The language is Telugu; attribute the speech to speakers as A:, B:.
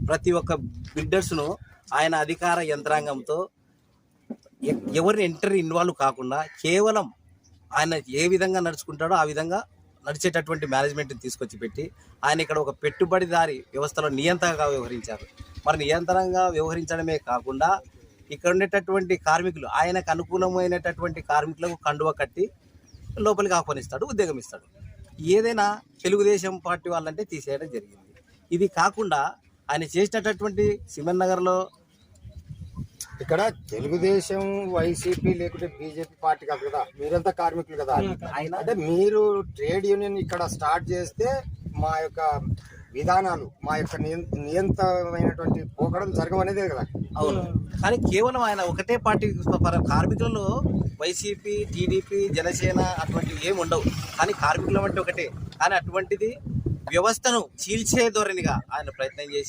A: ప్రతి ఒక్క బిల్డర్స్ను ఆయన అధికార యంత్రాంగంతో ఎవరిని ఇన్వాల్వ్ కాకుండా కేవలం ఆయన ఏ విధంగా నడుచుకుంటాడో ఆ విధంగా నడిచేటటువంటి మేనేజ్మెంట్ని తీసుకొచ్చి పెట్టి ఆయన ఇక్కడ ఒక పెట్టుబడిదారి వ్యవస్థలో నియంత్రణగా వ్యవహరించారు. మరి నియంత్రణగా వ్యవహరించడమే కాకుండా ఇక్కడ ఉండేటటువంటి కార్మికులు, ఆయనకు అనుకూలమైనటువంటి కార్మికులకు కండువ కట్టి లోపలికి ఆహ్వానిస్తాడు, ఉద్యోగం ఇస్తాడు. ఏదైనా తెలుగుదేశం పార్టీ వాళ్ళంటే తీసేయడం జరిగింది. ఇది కాకుండా ఆయన చేసినటువంటి సిమెంట్ నగర్లో
B: ఇక్కడ తెలుగుదేశం, వైసీపీ లేకుంటే బీజేపీ పార్టీ కాదు కదా, మీరంతా కార్మికులు కదా. అంటే మీరు ట్రేడ్ యూనియన్ ఇక్కడ స్టార్ట్ చేస్తే మా యొక్క విధానాలు, మా యొక్క నియంత్రణమైనటువంటి పోకడం జరగవనేదే కదా.
A: అవును, కానీ కేవలం ఆయన ఒకటే పార్టీ కార్మికులలో వైసీపీ, టీడీపీ, జనసేన అటువంటివి ఏమి ఉండవు. కానీ కార్మికుల అంటే ఒకటే. కానీ అటువంటిది వ్యవస్థను చీల్చే ధోరణిగా ఆయన ప్రయత్నం చేసి